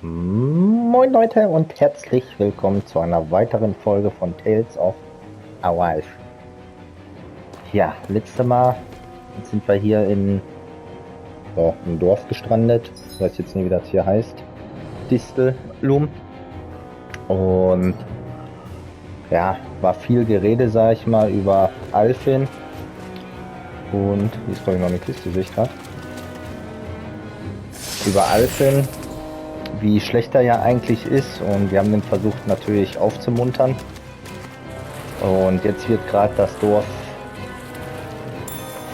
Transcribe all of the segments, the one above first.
Moin Leute und herzlich willkommen zu einer weiteren Folge von Tales of Aureum. Ja, letztes Mal sind wir hier in einem Dorf gestrandet. Ich weiß jetzt nicht, wie das hier heißt. Distelum. Und ja, war viel Gerede, sag ich mal, über Alfin. Und hier ist glaube ich noch eine Kiste, sehe ich gerade. Über Alfin, wie schlecht er ja eigentlich ist, und wir haben den versucht natürlich aufzumuntern. Und jetzt wird gerade das Dorf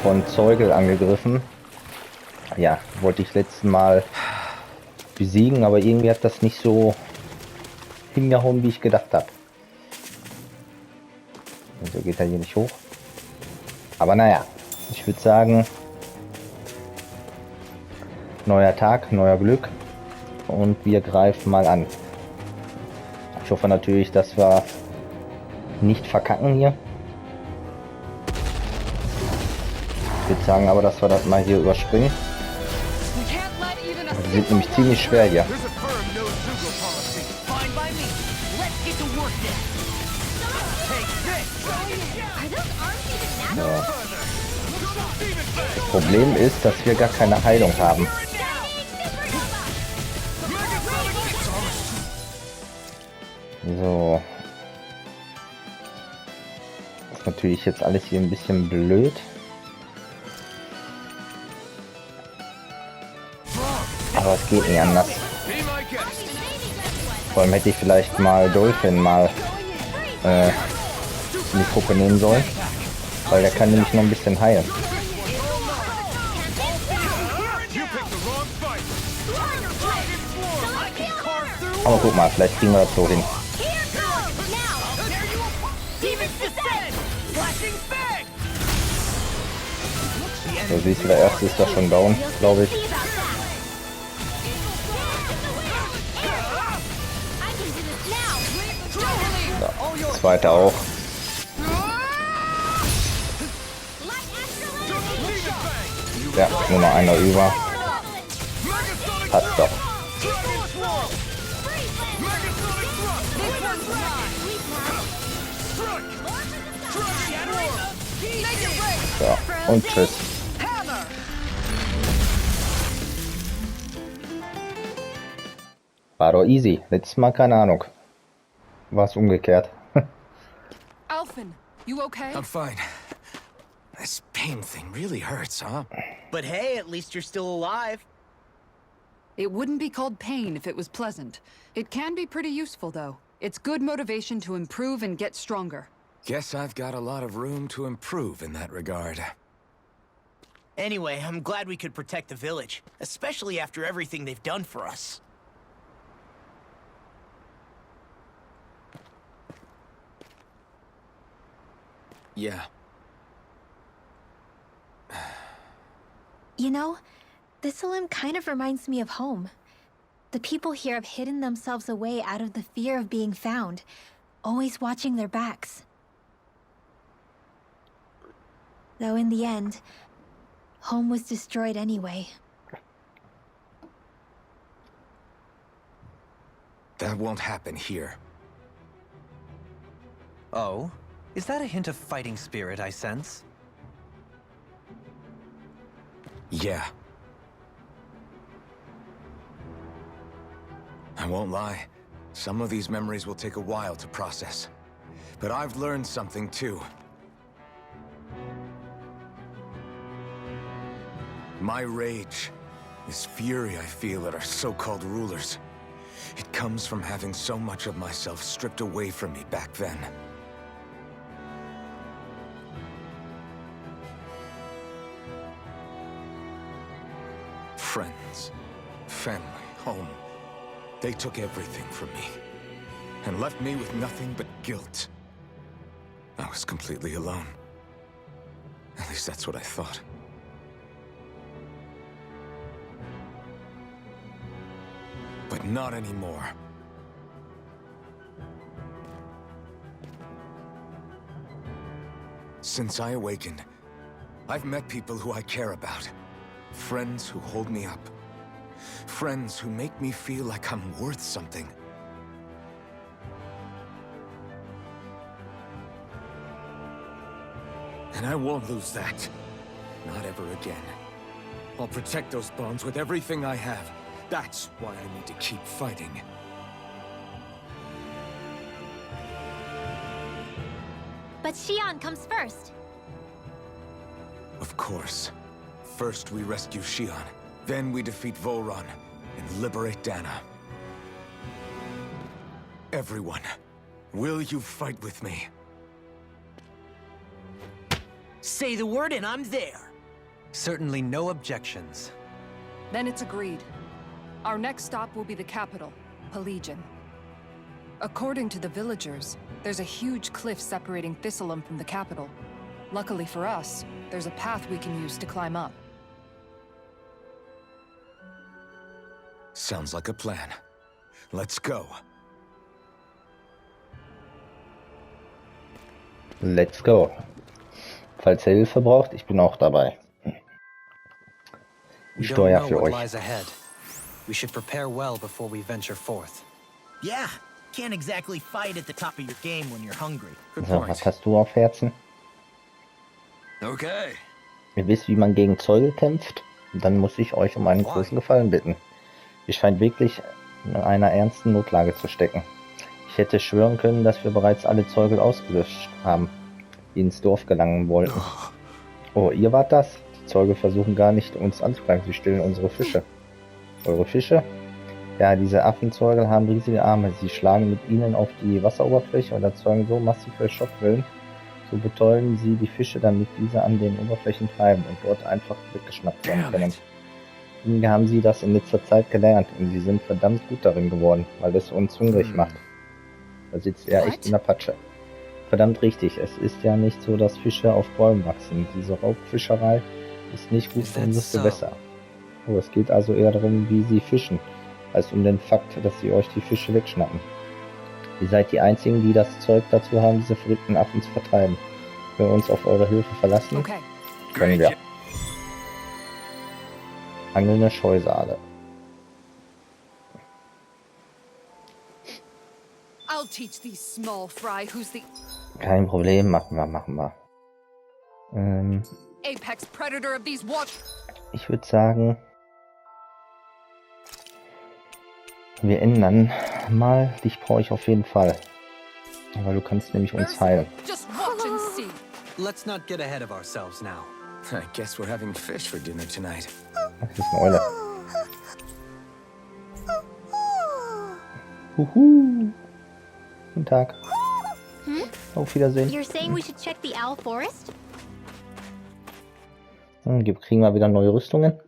von Zeugel angegriffen. Ja, wollte ich letzten Mal besiegen, aber irgendwie hat das nicht so hingehauen, wie ich gedacht habe. Also geht er hier nicht hoch. Aber naja, ich würde sagen, neuer Tag, neuer Glück. Und wir greifen mal an. Ich hoffe natürlich, dass wir nicht verkacken hier. Ich würde sagen aber, dass wir das mal hier überspringen. Die sind nämlich ziemlich schwer hier. Ja. Das Problem ist, dass wir gar keine Heilung haben. So. Das ist natürlich jetzt alles hier ein bisschen blöd. Aber es geht nicht anders. Vor allem hätte ich vielleicht mal Dolphin mal in die Gruppe nehmen sollen. Weil der kann nämlich noch ein bisschen heilen. Aber guck mal, vielleicht kriegen wir das so hin. So, siehst du, der erste ist da schon down, glaube ich. Ja, zweiter auch. Ja, nur noch einer über. Passt doch. So, und tschüss. War doch easy. Letztes Mal keine Ahnung. War es umgekehrt. Alfin, you okay? I'm fine. This pain thing really hurts, huh? But hey, at least you're still alive. It wouldn't be called pain if it was pleasant. It can be pretty useful, though. It's good motivation to improve and get stronger. Guess I've got a lot of room to improve in that regard. Anyway, I'm glad we could protect the village, especially after everything they've done for us. Yeah. You know, Thistleum kind of reminds me of home. The people here have hidden themselves away out of the fear of being found, always watching their backs. Though in the end, home was destroyed anyway. That won't happen here. Oh? Is that a hint of fighting spirit I sense? Yeah. I won't lie. Some of these memories will take a while to process. But I've learned something too. My rage, this fury I feel at our so-called rulers, it comes from having so much of myself stripped away from me back then. Friends, family, home. They took everything from me, and left me with nothing but guilt. I was completely alone. At least that's what I thought. But not anymore. Since I awakened, I've met people who I care about. Friends who hold me up. Friends who make me feel like I'm worth something. And I won't lose that. Not ever again. I'll protect those bonds with everything I have. That's why I need to keep fighting. But Shionne comes first. Of course. First we rescue Shionne, then we defeat Voron and liberate Dana. Everyone, will you fight with me? Say the word and I'm there. Certainly no objections. Then it's agreed. Our next stop will be the capital, Pelegion. According to the villagers, there's a huge cliff separating Thistleum from the capital. Luckily for us, there's a path we can use to climb up. Sounds like a plan. Let's go. Let's go. Falls ihr Hilfe braucht, ich bin auch dabei. We Ich don't steuere know für what euch. lies ahead. We should prepare well before we venture forth. Yeah, can't exactly fight at the top of your game when you're hungry. Good So, point. was hast du auf Herzen? Okay. Ihr wisst, wie man gegen Zeuge kämpft? Dann muss ich euch um einen großen Gefallen bitten. Ihr scheint wirklich in einer ernsten Notlage zu stecken. Ich hätte schwören können, dass wir bereits alle Zeuge ausgelöscht haben, die ins Dorf gelangen wollten. Oh, ihr wart das? Die Zeuge versuchen gar nicht, uns anzugreifen. Sie stillen unsere Fische. Eure Fische? Ja, diese Affenzeuge haben riesige Arme. Sie schlagen mit ihnen auf die Wasseroberfläche und erzeugen so massive Schockwellen. So betäuben sie die Fische, damit diese an den Oberflächen treiben und dort einfach weggeschnappt werden können. Irgendwie haben sie das in letzter Zeit gelernt und sie sind verdammt gut darin geworden, weil es uns hungrig macht. Da sitzt er echt in der Patsche. Verdammt richtig, es ist ja nicht so, dass Fische auf Bäumen wachsen. Diese Raubfischerei ist nicht gut für unser Gewässer. Oh, es geht also eher darum, wie sie fischen, als um den Fakt, dass sie euch die Fische wegschnappen. Ihr seid die einzigen, die das Zeug dazu haben, diese verrückten Affen zu vertreiben. Können wir uns auf eure Hilfe verlassen? Okay. Können wir. Angelnde Scheusale. I'll teach these small fry who's the Kein Problem, machen wir. apex predator of these watch. Ich würde sagen, wir ändern mal. Dich brauche ich auf jeden Fall. Weil du kannst nämlich uns heilen. Just watch and see. Let's not get ahead of ourselves now. I guess we're having fish for dinner tonight. Das ist eine Eule. Huhu. Guten Tag. Auf Wiedersehen. You're saying we should check the owl forest? Kriegen wir wieder neue Rüstungen.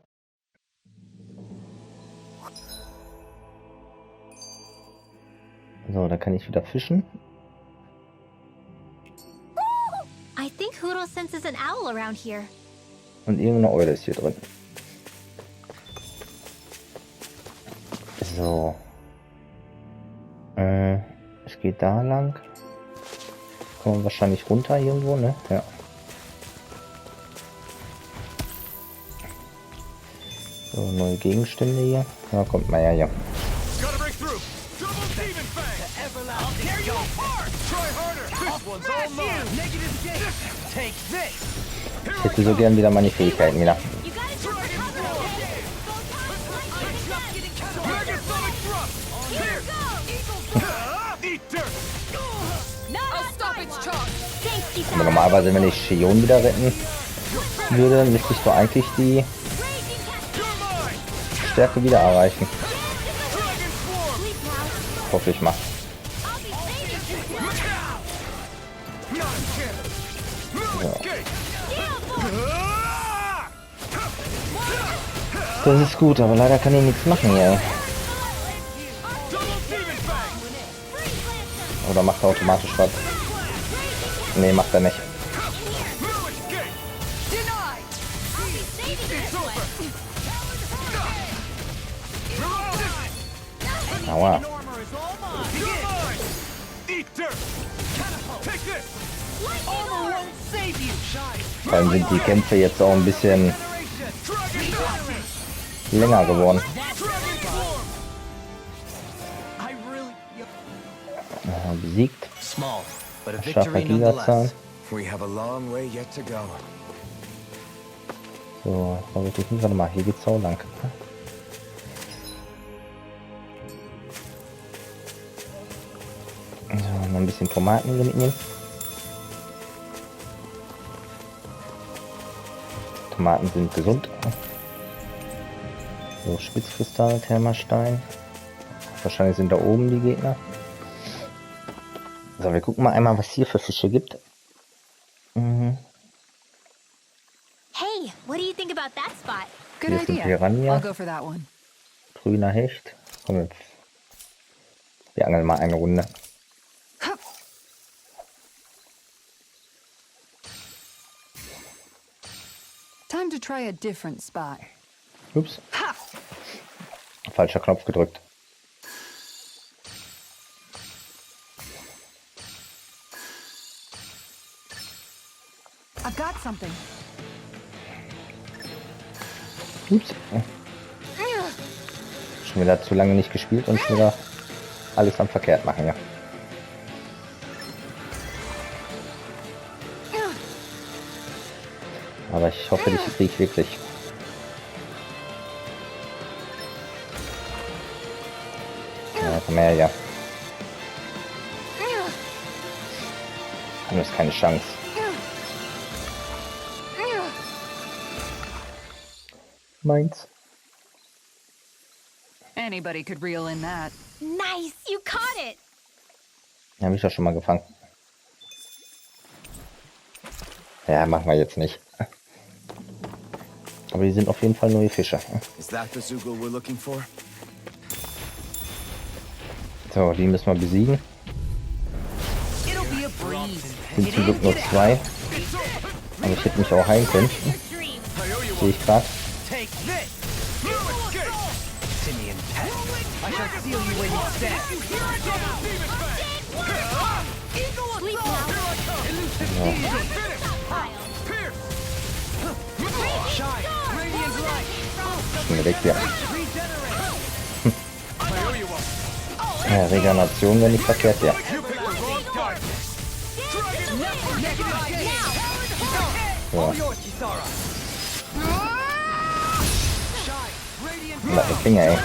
So, da kann ich wieder fischen. I think Huro senses an owl around here. Und irgendeine Eule ist hier drin. So. Es geht da lang. Kommen wir wahrscheinlich runter irgendwo, ne? Ja. So, neue Gegenstände hier. Ja, kommt mal her hier. Gotta break through. Double demon fang. I'll tear you apart! Try harder. This one's all mine. Negative gate! Take this! Ich hätte so gern wieder meine Fähigkeiten wieder. You gotta jump for cover, okay? Dragon sonic thrust. Here we go! Eat dirt. I'll stop its charge. Thanks, Kisara. Aber normalerweise, wenn ich Shionne wieder retten würde, müsste ich doch eigentlich die Raging Cat. Stärke wieder erreichen. Dragon swarm. Sleep now. Hoffe ich mal. I'll be saving you. Escape. Das ist gut, aber leider kann ich nichts machen hier. Double demon fang. Oder macht er automatisch was? Nee, macht er nicht. Escape. Denied. I'll be saving you this way. Aua. Armor is all mine! You're mine. Eat dirt. Take this. Armor won't save you! Vor allem sind die Kämpfe jetzt auch ein bisschen länger geworden. Besiegt. Small, but a Schaffe victory Gigazahl. nonetheless. We have a long way yet to go. So, aber ich nicht, warte mal, hier geht's auch lang. So, noch ein bisschen Tomaten mitnehmen. Tomaten sind gesund. So, Spitzkristall, Thermastein. Wahrscheinlich sind da oben die Gegner. So, wir gucken mal einmal, was hier für Fische gibt. Mhm. Hey, what do you think about that spot? Good Hier ist ein idea. Piranha. I'll go for that one. Grüner Hecht. Komm jetzt. Wir angeln mal eine Runde. Time to try a different spot. Ups. Falscher Knopf gedrückt. I've got something. Ups. Schon wieder zu lange nicht gespielt und schon wieder alles am verkehrt machen, ja. Aber ich hoffe, dich kriege ich wirklich. Ja, komm her, ja. Du hast keine Chance. Meins. Anybody could reel in that. Nice, you caught it! Habe ich doch schon mal gefangen. Ja, machen wir jetzt nicht. Aber die sind auf jeden Fall neue Fische. Is that the Zugel we're looking for? So, die müssen wir besiegen. It'll be a breeze. Sind zum Glück nur 2. Aber ich hätte mich auch heilen können. Sehe ich gerade. Take this. Simian pet. I shall seal you where you stand. Shine. Radiant light. Schon direkt hier. Regeneration. Ja, Regeneration wäre nicht verkehrt, ja. So. Na, die Finger, ey.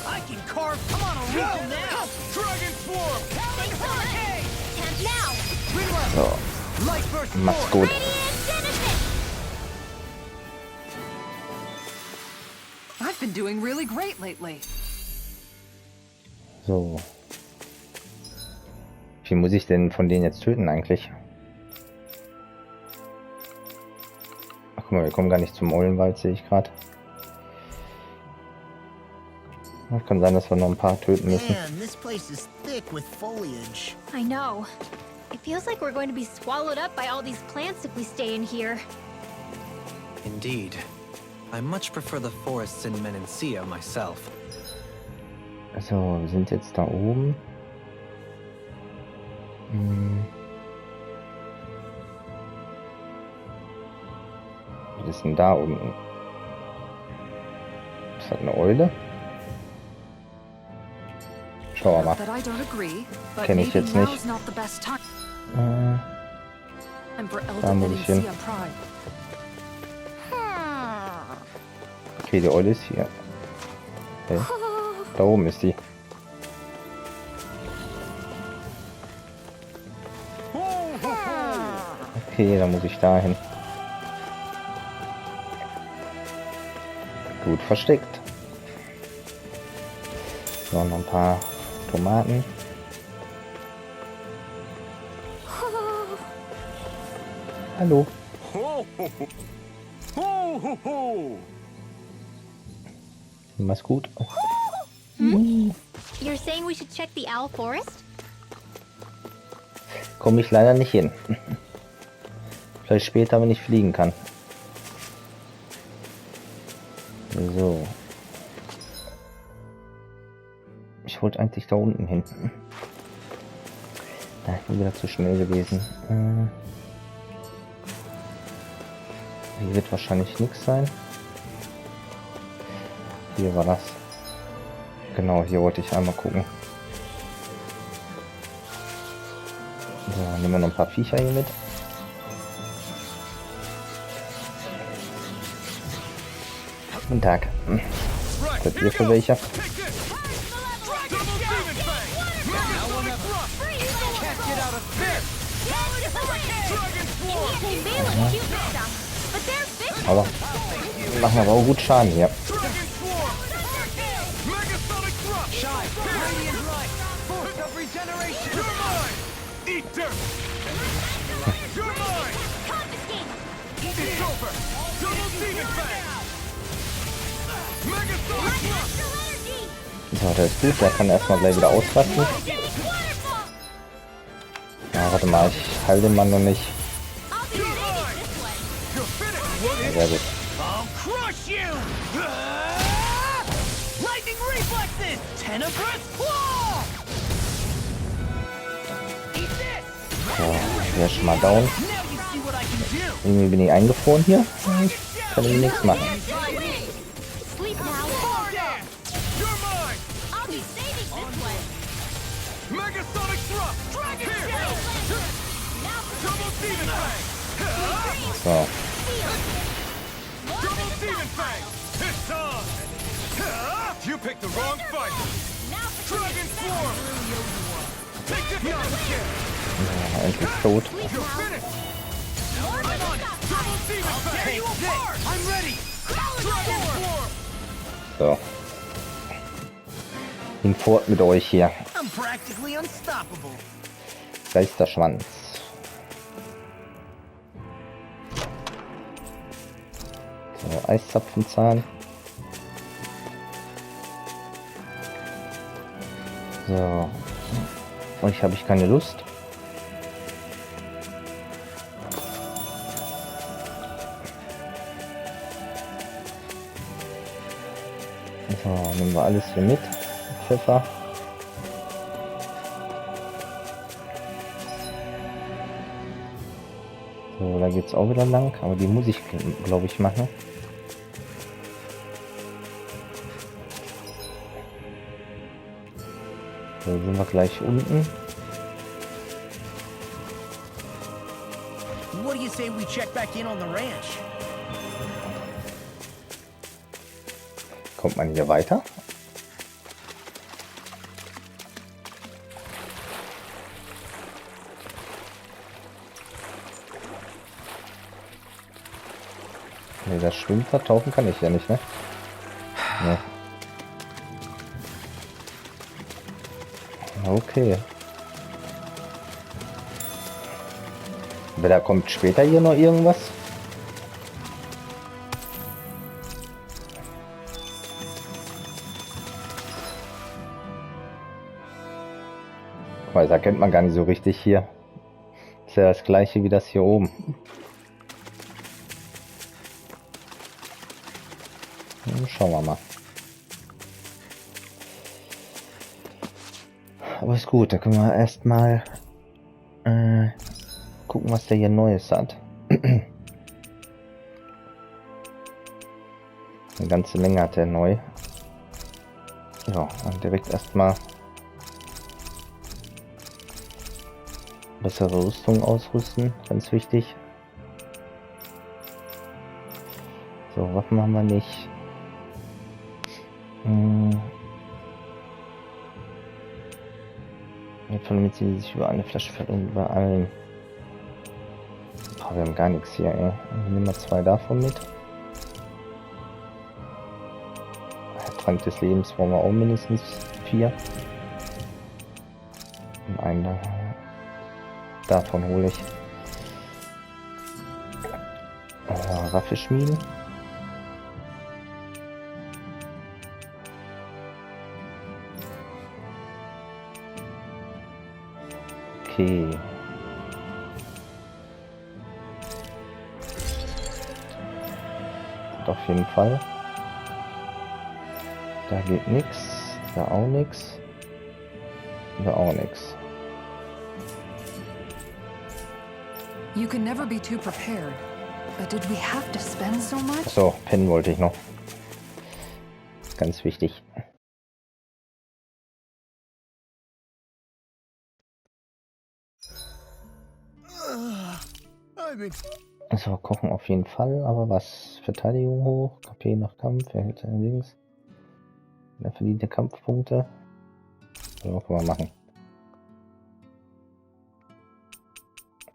I can carve. Come on, Aureum now. Dragon swarm. So. Light burst. Macht's gut. I've been doing really great lately. So. Wie viel muss ich denn von denen jetzt töten eigentlich? Ach guck mal, wir kommen gar nicht zum Eulenwald, sehe ich gerade. Kann sein, dass wir noch ein paar töten müssen. Man, this place is thick with foliage. I know. It feels like we're going to be swallowed up by all these plants if we stay in here. Indeed. I much prefer the forests in Menencia myself. So, wir sind jetzt da oben. Was ist denn da unten? Ist das eine Eule? Schauen wir mal. That I don't agree, but Kenn ich maybe jetzt nicht. now's not the best time. I'm for Da Elder muss ich hin. Menencia Pride. Okay, die Eule ist hier. Okay. Da oben ist die. Okay, dann muss ich da hin. Gut versteckt. So, noch ein paar Tomaten. Hallo. Mach's gut. You're saying we should check the owl forest? Komme ich leider nicht hin. Vielleicht später, wenn ich fliegen kann. So. Ich wollte eigentlich da unten hin. Ich bin wieder zu schnell gewesen. Hier wird wahrscheinlich nichts sein. Hier war das. Genau, hier wollte ich einmal gucken. So, nehmen wir noch ein paar Viecher hier mit. Guten Tag. Was seid ihr für welche? Aber machen aber auch gut Schaden hier. So, der ist gut, der kann erstmal gleich wieder ausrasten. Ja, warte mal, ich halte den Mann noch nicht. Ja, sehr gut. So, der ist schon mal down. Irgendwie bin ich eingefroren hier. Kann ich nichts machen. So. You picked the wrong fight. Dragon Swarm. Take the Ja, endlich tot. So. Hinfort mit euch hier. Geisterschwanz. So, Eiszapfenzahn. So. Euch habe ich keine Lust. So, nehmen wir alles hier mit. Pfeffer. So, da geht's auch wieder lang, aber die muss ich, glaube ich, machen. So, sind wir gleich unten. What do you say we check back in on the ranch? Kommt man hier weiter? Ne, das schwimmt da, tauchen kann ich ja nicht, ne? Ne. Okay. Aber da kommt später hier noch irgendwas? Weil das erkennt man gar nicht so richtig hier. Ist ja das gleiche wie das hier oben. Schauen wir mal. Aber ist gut, da können wir erstmal gucken, was der hier Neues hat. Eine ganze Menge hat er neu. Ja, und direkt erstmal bessere Rüstung ausrüsten, ganz wichtig. So, Waffen haben wir nicht. Damit sie sich über eine Flasche verlieren, über allen. Oh, wir haben gar nichts hier, ey. Wir nehmen mal 2 davon mit. Der Trank des Lebens brauchen wir auch mindestens 4. Und einen davon hole ich. Waffe schmieden. Okay. Auf jeden Fall. Da geht nichts. Da auch nichts. Da auch nichts. You can never be too prepared, But did we have to spend so much? So, pennen wollte ich noch. Ganz wichtig. So, kochen auf jeden Fall, aber was? Verteidigung hoch, KP nach Kampf, erhält links. Er verdient Kampfpunkte. So, können wir machen.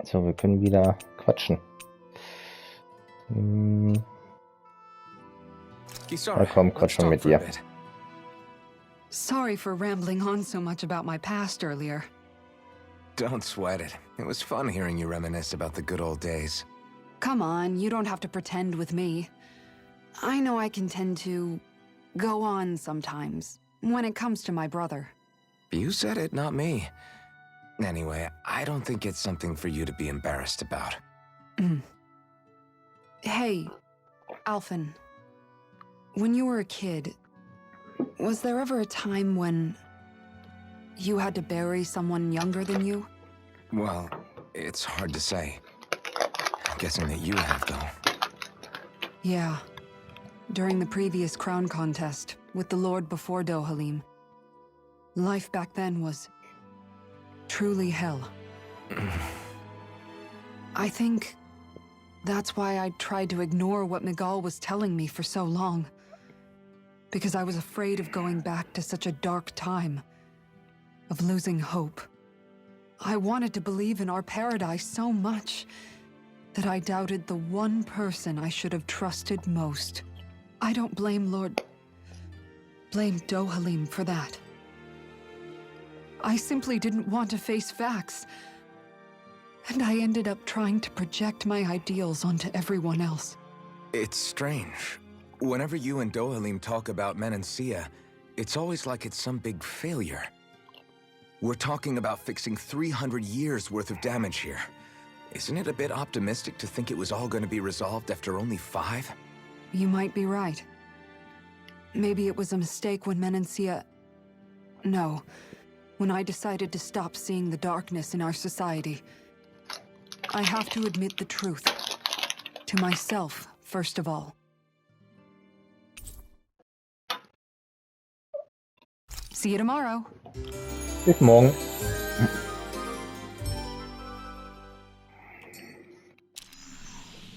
So, wir können wieder quatschen. Ja, komm, quatschen mit dir. Sorry for rambling on so much about my past earlier. Don't sweat it. It was fun hearing you reminisce about the good old days. Come on, you don't have to pretend with me. I know I can tend to go on sometimes when it comes to my brother. You said it, not me. Anyway, I don't think it's something for you to be embarrassed about. Hey, Alphen. When you were a kid, was there ever a time when you had to bury someone younger than you? Well, it's hard to say. I'm guessing that you have, though. Yeah. During the previous crown contest, with the Lord before Dohalim. Life back then was truly hell. I think that's why I tried to ignore what Miguel was telling me for so long. Because I was afraid of going back to such a dark time. Of losing hope. I wanted to believe in our paradise so much that I doubted the one person I should have trusted most. I don't blame blame Dohalim for that. I simply didn't want to face facts. And I ended up trying to project my ideals onto everyone else. It's strange. Whenever you and Dohalim talk about Menancia, it's always like it's some big failure. We're talking about fixing 300 years worth of damage here. Isn't it a bit optimistic to think it was all going to be resolved after only 5? You might be right. Maybe it was a mistake when Menancia... No. When I decided to stop seeing the darkness in our society. I have to admit the truth. To myself, first of all. See you tomorrow. Bis morgen.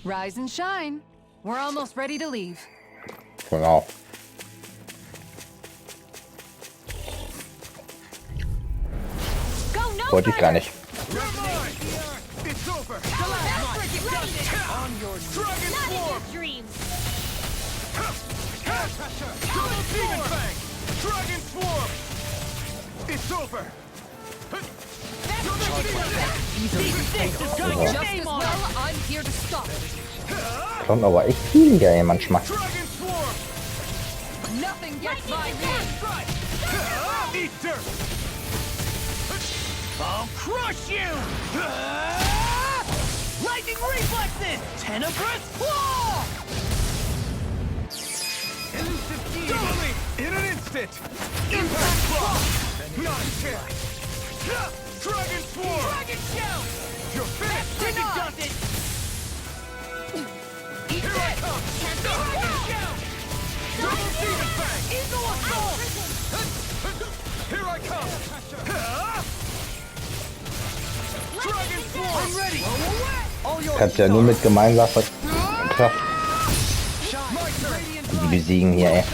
Rise and shine. We're almost ready to leave. Genau. Wollte ich gar nicht. It's over. Kommt aber echt viel hier manchmal. I'll crush you! Lightning reflexes! Tenebrous claw! Elusive Totally! In an instant! Impact claw! Not a chance! Dragon swarm! Dragon shell! You're finished! Dragon does it! Here I come! Dragon shell! Double demon fang! Eagle assault! Here I come! Dragon swarm! I'm ready! All yours! Kannst ja nur mit Gemeinsamer Kraft die besiegen hier, ey.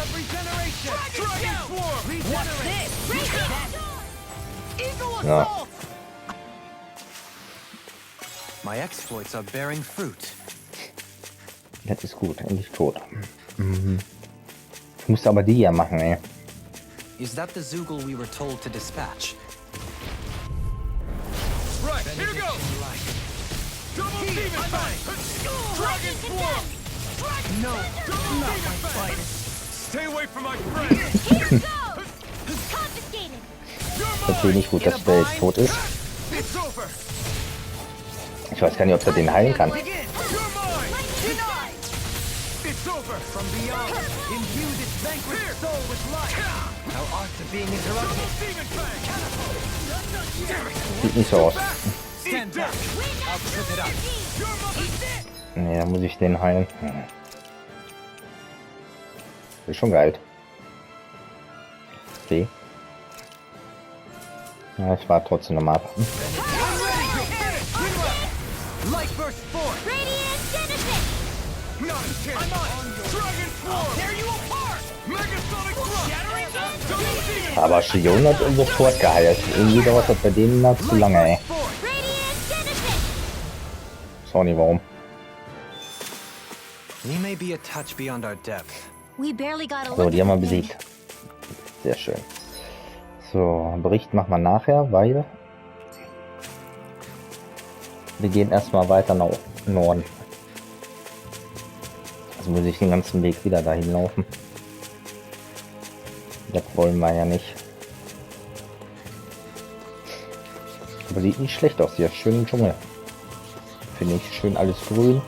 Ja. My exploits are bearing fruit. Das ist gut, endlich tot. Ich muss aber die ja machen, ey. Is that the Zoogle we were told to dispatch? Right, here goes! Double demon fang! Dragon swarm! No, not my fight. Stay away from my friend! Here goes! Confiscated! Das finde ich gut, dass der jetzt tot ist. It's over! Ich weiß gar nicht, ob er den heilen kann. You're mine! Denied! It's over! From beyond, imbue this vanquished soul with life. Our arts are being interrupted. Double demon fang! Sieht nicht so aus. Stand back. I'll trip it up. You're mine! Nee, da muss ich den heilen. Ist schon geil. Okay. Ja, ich war trotzdem nochmal ab. Light burst forth! Radiant Genesis! Not a chance! I'm on! Dragon Swarm! Tear you apart! Megasonic Thrust! Shattering Dust! Aber Shionne hat sofort geheilt. Irgendwie dauert das bei denen noch zu lange, ey. Radiant Genesis! Ich weiß auch nicht warum. We may be a touch beyond our depth. We barely got a So, look die haben wir at the thing. besiegt. Sehr schön. So, Bericht machen wir nachher, weil wir gehen erstmal weiter nach Norden. Also muss ich den ganzen Weg wieder dahin laufen. Das wollen wir ja nicht. Aber sieht nicht schlecht aus hier. Schönen Dschungel. Finde ich schön alles grün.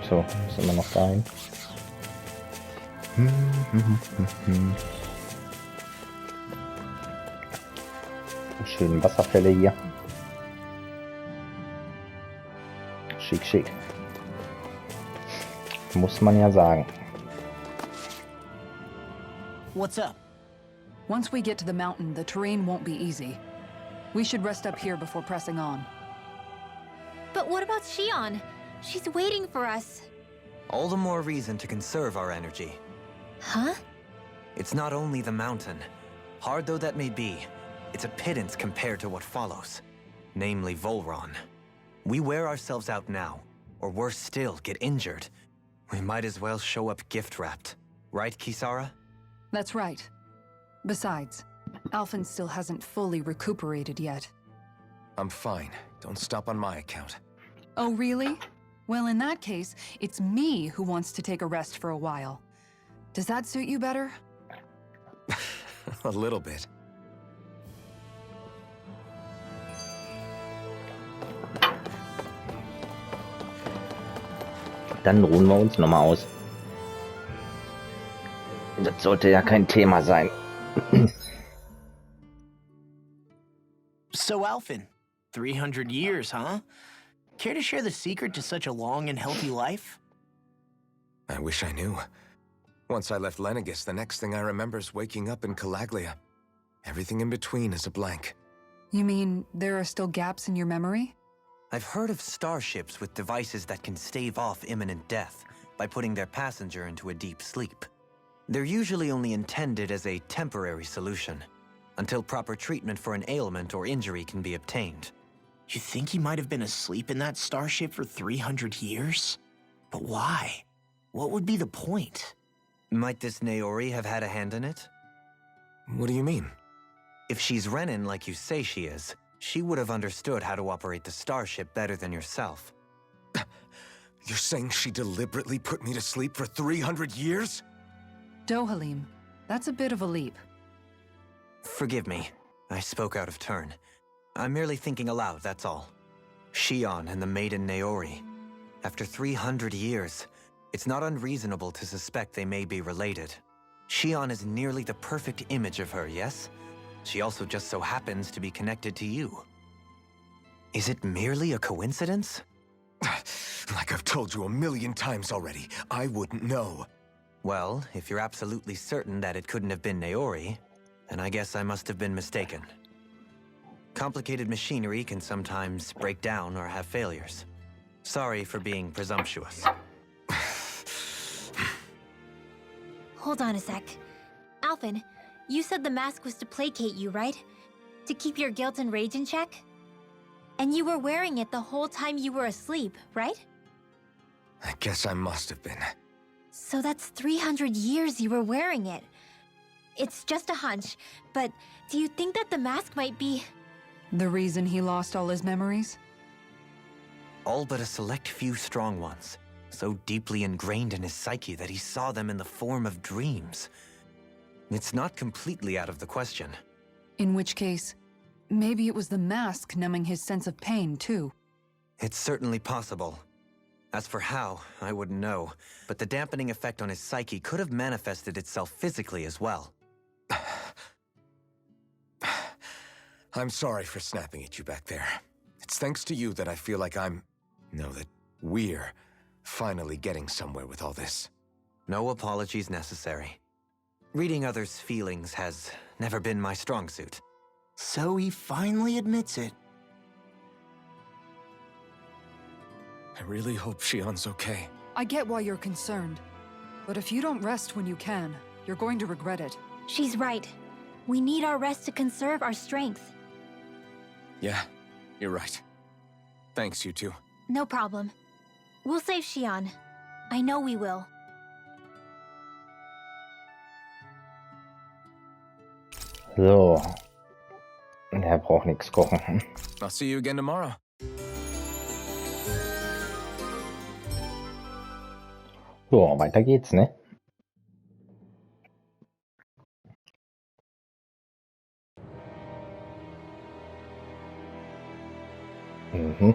So, müssen wir noch dahin. Schönen Wasserfälle hier. Schick, schick. Muss man ja sagen. What's up? Once we get to the mountain, the terrain won't be easy. We should rest up here before pressing on. But what about Shionne? She's waiting for us. All the more reason to conserve our energy. Huh? It's not only the mountain. Hard though that may be, it's a pittance compared to what follows. Namely Volron. We wear ourselves out now, or worse still, get injured. We might as well show up gift-wrapped. Right, Kisara? That's right. Besides, Alphen still hasn't fully recuperated yet. I'm fine. Don't stop on my account. Oh, really? Well, in that case, it's me who wants to take a rest for a while. Does that suit you better? A little bit. Dann ruhen wir uns nochmal aus. Das sollte ja kein Thema sein. So, Alphen, 300 years, huh? Care to share the secret to such a long and healthy life? I wish I knew. Once I left Lenegis, the next thing I remember is waking up in Calaglia. Everything in between is a blank. You mean there are still gaps in your memory? I've heard of starships with devices that can stave off imminent death by putting their passenger into a deep sleep. They're usually only intended as a temporary solution, until proper treatment for an ailment or injury can be obtained. You think he might have been asleep in that starship for 300 years? But why? What would be the point? Might this Naori have had a hand in it? What do you mean? If she's Renin like you say she is, she would have understood how to operate the starship better than yourself. You're saying she deliberately put me to sleep for 300 years? Dohalim, that's a bit of a leap. Forgive me, I spoke out of turn. I'm merely thinking aloud, that's all. Shionne and the maiden Naori. After 300 years, it's not unreasonable to suspect they may be related. Shionne is nearly the perfect image of her, yes? She also just so happens to be connected to you. Is it merely a coincidence? Like I've told you a million times already, I wouldn't know. Well, if you're absolutely certain that it couldn't have been Naori, then I guess I must have been mistaken. Complicated machinery can sometimes break down or have failures. Sorry for being presumptuous. Hold on a sec. Alphen, you said the mask was to placate you, right? To keep your guilt and rage in check? And you were wearing it the whole time you were asleep, right? I guess I must have been. So that's 300 years you were wearing it. It's just a hunch, but do you think that the mask might be... The reason he lost all his memories? All but a select few strong ones, so deeply ingrained in his psyche that he saw them in the form of dreams. It's not completely out of the question. In which case, maybe it was the mask numbing his sense of pain, too. It's certainly possible. As for how, I wouldn't know, but the dampening effect on his psyche could have manifested itself physically as well. I'm sorry for snapping at you back there. It's thanks to you that I feel like that we're finally getting somewhere with all this. No apologies necessary. Reading others' feelings has never been my strong suit. So he finally admits it. I really hope Shionne's okay. I get why you're concerned. But if you don't rest when you can, you're going to regret it. She's right. We need our rest to conserve our strength. Yeah, you're right. Thanks, you two. No problem. We'll save Shionne. I know we will. So. Er braucht nichts kochen. I'll see you again tomorrow. So, weiter geht's, ne? Mhm.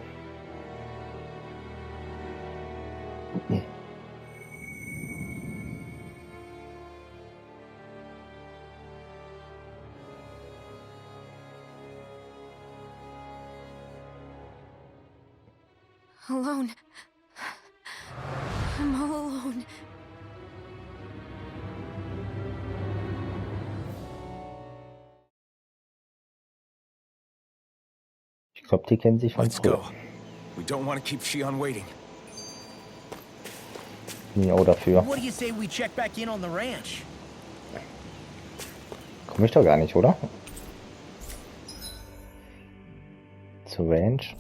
Alone. I'm all alone. Ich glaube, die kennen sich von Let's früher. go. We don't want to keep Shionne waiting. Bin ich auch dafür. What do you say we check back in on the ranch? Komme ich doch gar nicht, oder? Zur Ranch.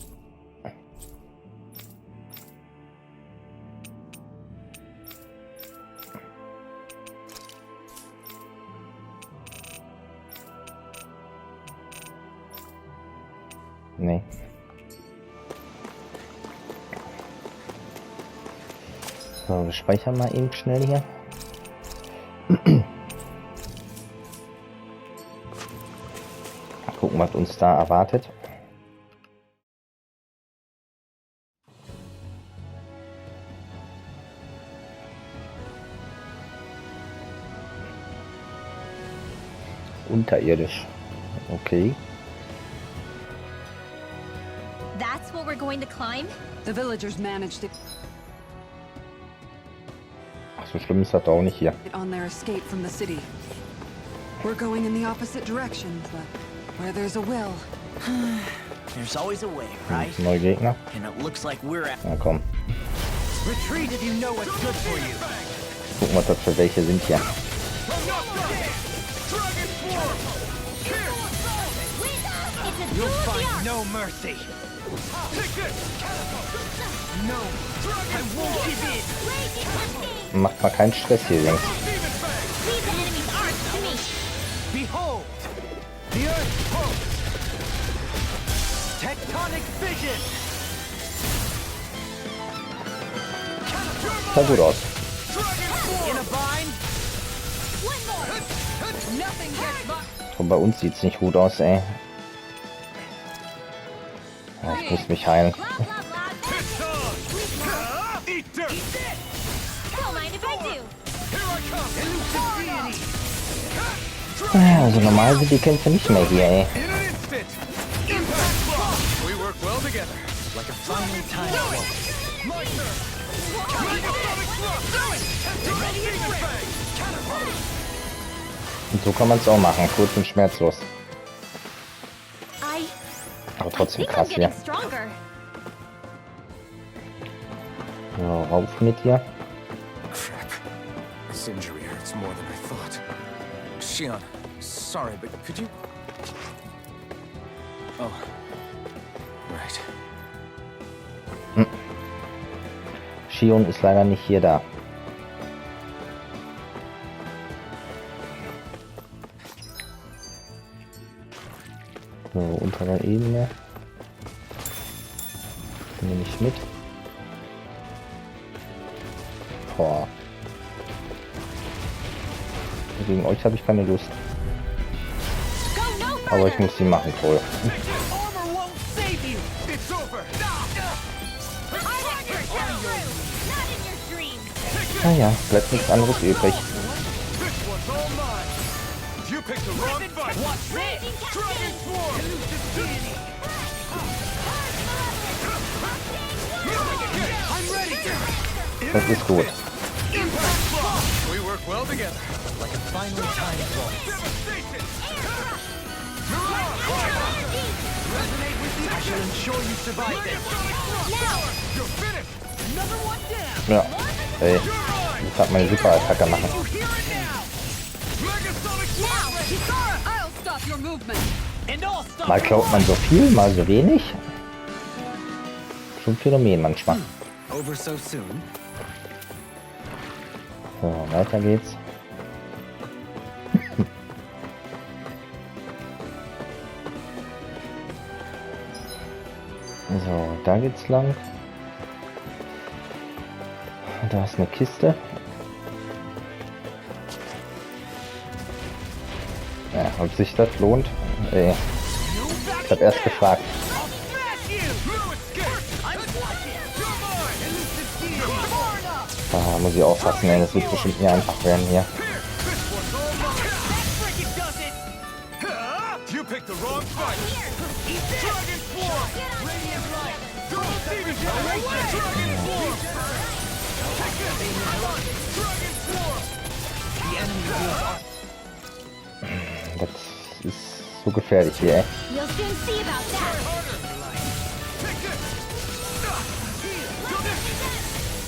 Nee. So, wir speichern mal eben schnell hier. Gucken, was uns da erwartet. Unterirdisch. Okay. That's what we're going to climb? The villagers managed it Ach, so schlimm ist das auch nicht hier. on their escape from the city. We're going in the opposite direction, but where there's a will. There's always a way, right? Neue Gegner. And it looks like we're at... Na komm. Retreat if you know what's good for you. Gucken, was das für welche sind hier. You'll find no mercy. No, I won't give in. Macht mal keinen Stress hier, Jungs. Leave the enemy's arms to me. Behold, the earth pulse. Tectonic vision. Sah gut aus. In a bind. One more. Nothing gets by. Und bei uns sieht's nicht gut aus, ey. Ja, ich muss mich heilen. Blah, blah, blah. Eat dirt! Don't mind if I do. Ja, also normal sind die Kämpfe nicht mehr hier, ey. In an instant! Impact block! We work well together. Like a finely timed bow. My turn! Catastrophic block! Ready and ready! Und so kann man es auch machen, kurz und schmerzlos. Aber trotzdem think I'm krass hier. getting stronger. So, rauf mit dir. Crap. This injury hurts more than I thought. Shionne, sorry, but could you... Oh. Right. Shionne ist leider nicht hier da. So, untere Ebene. Nehme ich mit. Boah. Gegen euch habe ich keine Lust. Go no further. Aber ich muss sie machen voll. Armor won't save you. It's over! Not in your dreams. Naja, bleibt nichts anderes übrig. This one's all mine! You picked the wrong fight! What's this? Raging captain. Dragon Swarm! Das ist gut. We work well together. Like a finely timed waltz. Devastation! I shall ensure you survive this. You're finished! Number one down. Ja. Ey, ich kann meine Super-Attacke machen. Now, Kisara, I'll stop your movement. And I'll stop. Mal klaut man so viel, mal so wenig. Schon Phänomen manchmal. Over so soon? So, weiter geht's. So, da geht's lang. Da ist eine Kiste. Ja, ob sich das lohnt? Ey, ich hab erst gefragt. Da muss ich aufpassen, ey, das wird bestimmt nie einfach werden hier. You picked the wrong fight! Dragon Swarm! Radiant Light! Double Demon Dragon Swarm! Dragon Swarm! The enemy will. Das ist so gefährlich hier, ey. You'll soon see about that. Take this!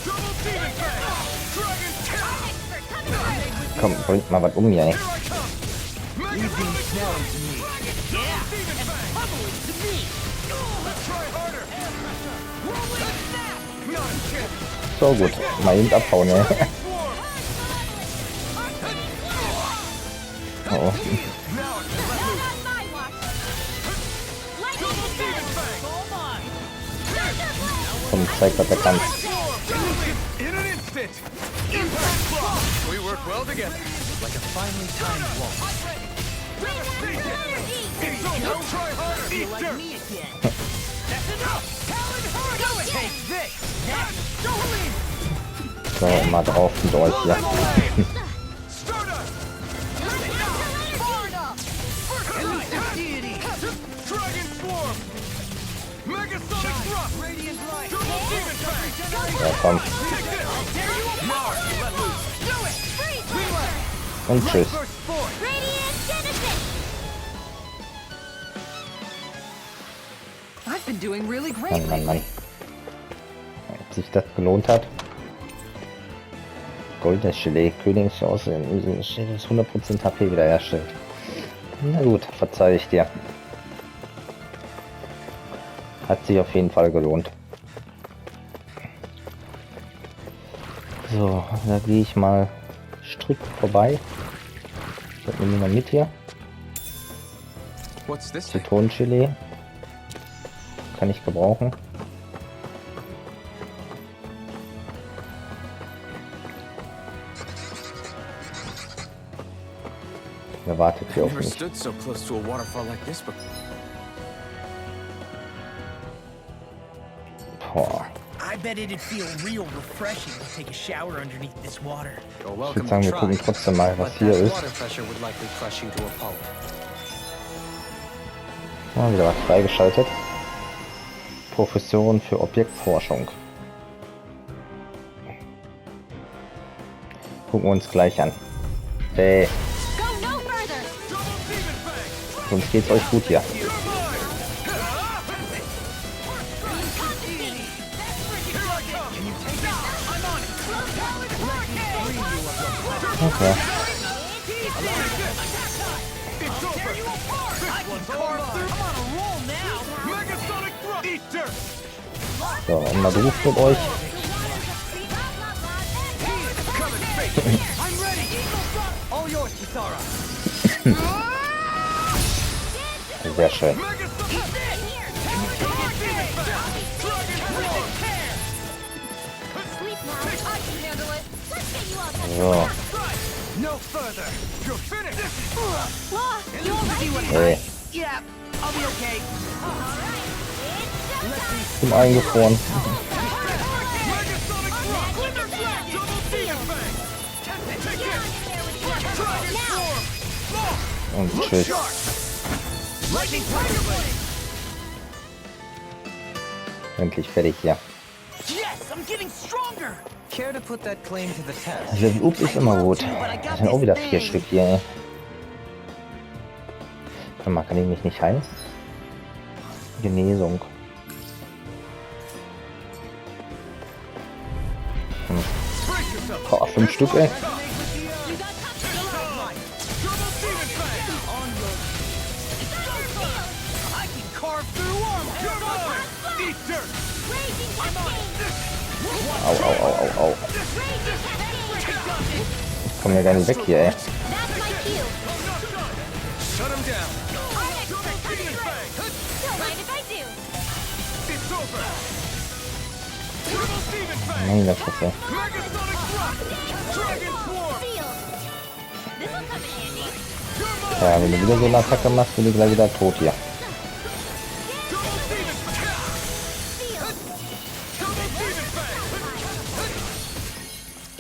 Double Demon Dragon Tail! Komm, bringt mal was um hier, ey. Here I come! Mega Sonic Swarm! Double Demon to me! Let's try harder! Roll it! Not a chance! So gut, mal eben abhauen, ey. Oh, Now it's Not on my watch. Lightning defense. Hold on. komm, zeig, was er kann. in an instant! Impact block! We work well together. Like a finely timed waltz. It's over! Try harder! Eat dirt! That's enough! Talon hard! Do it! Take this! Jolene! So, mal drauf mit euch hier. Stardust! Far enough! Dragon Swarm! Mega Sonic Thrust! Radiant Light! Double Demon Fang! Ja, komm. Take this! Mars, let loose! Do it. Freeze. Und tschüss. First force! Radiant Genesis. I've been doing really great Mann, Mann, lately. Mann. Ob sich das gelohnt hat. Goldenes Gelee, Königschance, das 100% HP wiederherstellt. Na gut, verzeihe ich dir. Hat sich auf jeden Fall gelohnt. So, da gehe ich mal strikt vorbei. Das nehmen wir mal mit hier. What's this thing? Zitronengelee. Kann ich gebrauchen. Wer wartet hier auf Never mich? stood so close to a waterfall like this before. Boah. I bet it'd feel real refreshing to take a shower underneath this water. You're Ich welcome würde sagen, to wir try. gucken trotzdem mal, was But hier that ist. water pressure would likely crush you to a pulp. Ah, wieder was freigeschaltet. Professoren für Objektforschung. Gucken wir uns gleich an. Hey, Go no further. sonst geht's euch gut hier. Okay. So, und mal Beruf mit euch. Sehr schön. So. No further. You're finished. Hey, Yeah, I'll be okay. bin eingefroren. Und tschüss. Endlich fertig hier. Yes, I'm getting stronger. Care to put that claim to the test? Level Up ist immer gut. Das sind auch wieder 4 Stück hier, ey. Warte mal, kann ich mich nicht heilen? Genesung. Oh, 5 Stück, ey. Au, au, au, au, au. Ich komm ja gar nicht weg hier, ey. Meine Fresse. Ja, wenn du wieder so eine Attacke machst, bin ich gleich wieder tot hier.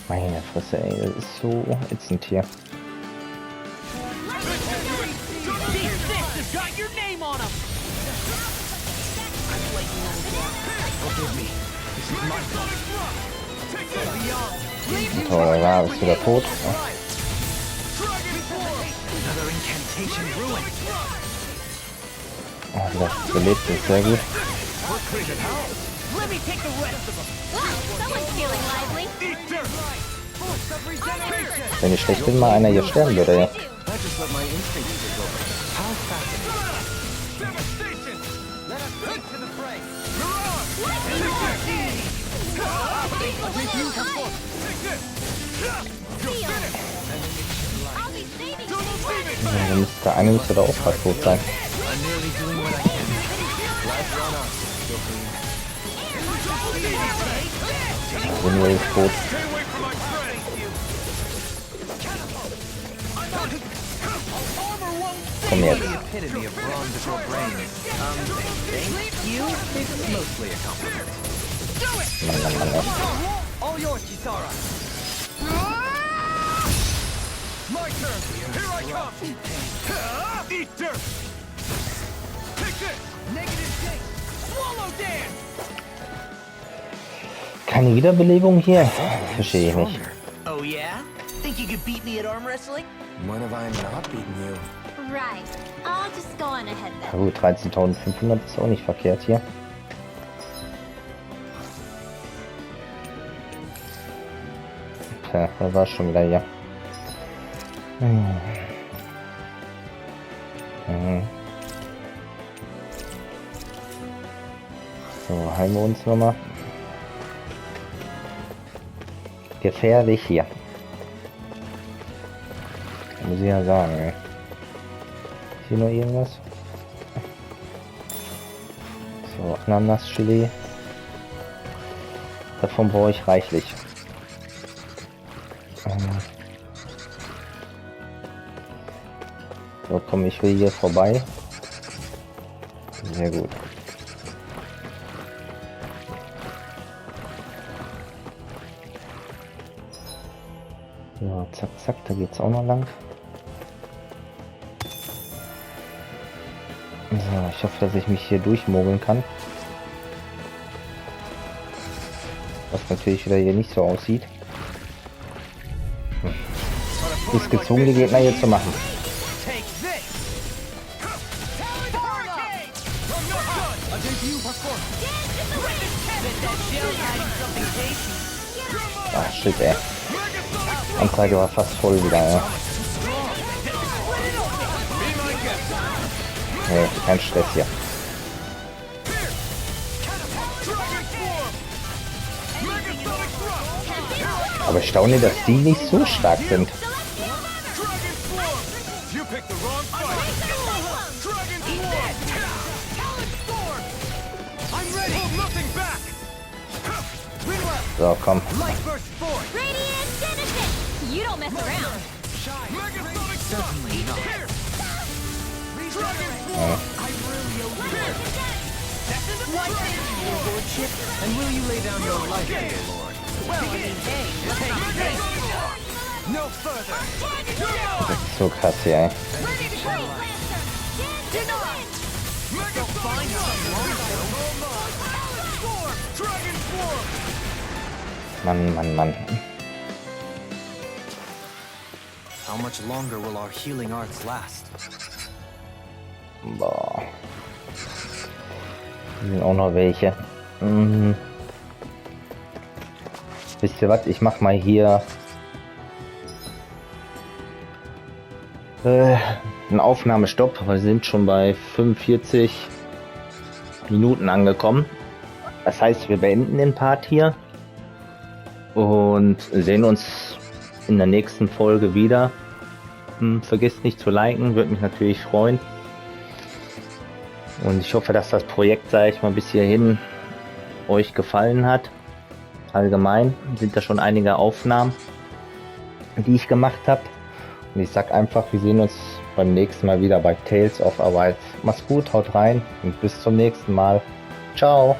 Meine Fresse, ey, das ist so ätzend hier. Toll, da war es wieder tot. Ja. Oh, das belebt ist sehr gut. Wenn ich schlecht bin, mal einer hier sterben würde, ja. Ja, dann müsste der eine müsste da auch fast tot sein. Bin wohl tot. Komm jetzt. Mann, Mann, Mann, My turn! Here I come! Eat dirt! Take this! Negative taste! Swallow dance! Keine Wiederbelebung hier? Verstehe ich nicht. Oh yeah? Think you could beat me at arm wrestling? When have I not beaten you? Right. I'll just go on ahead Na then. gut, 13.500 ist auch nicht verkehrt hier. Tja, da war schon wieder hier. So, heilen wir uns nochmal. Gefährlich hier. Muss ich ja sagen, ey. Ist hier noch irgendwas? So, Ananas-Chili. Davon brauche ich reichlich. So, komm, ich will hier vorbei. Sehr gut. Ja, zack, zack, da geht's auch noch lang. So, ich hoffe, dass ich mich hier durchmogeln kann. Was natürlich wieder hier nicht so aussieht. Ist gezwungen, die Gegner hier zu machen. Ach shit, ey. Anzeige war fast voll wieder, ja. Nee, kein Stress hier. Aber ich staune, dass die nicht so stark sind. So, komm. You don't mess around. Certainly not. Ja. And will you lay down your life, dear lord? Well, I mean, hey, no further. Das ist so krass hier, ey. Mann, Mann, Mann. How much longer will our healing arts last? Boah. Hier sind auch noch welche. Wisst ihr was? Ich mach mal hier einen Aufnahmestopp. Wir sind schon bei 45 Minuten angekommen. Das heißt, wir beenden den Part hier und sehen uns in der nächsten Folge wieder. Vergesst nicht zu liken, würde mich natürlich freuen. Und ich hoffe, dass das Projekt, sage ich mal, bis hierhin euch gefallen hat. Allgemein sind da schon einige Aufnahmen, die ich gemacht habe. Und ich sag einfach, wir sehen uns beim nächsten Mal wieder bei Tales of Arise. Macht's gut, haut rein und bis zum nächsten Mal. Ciao.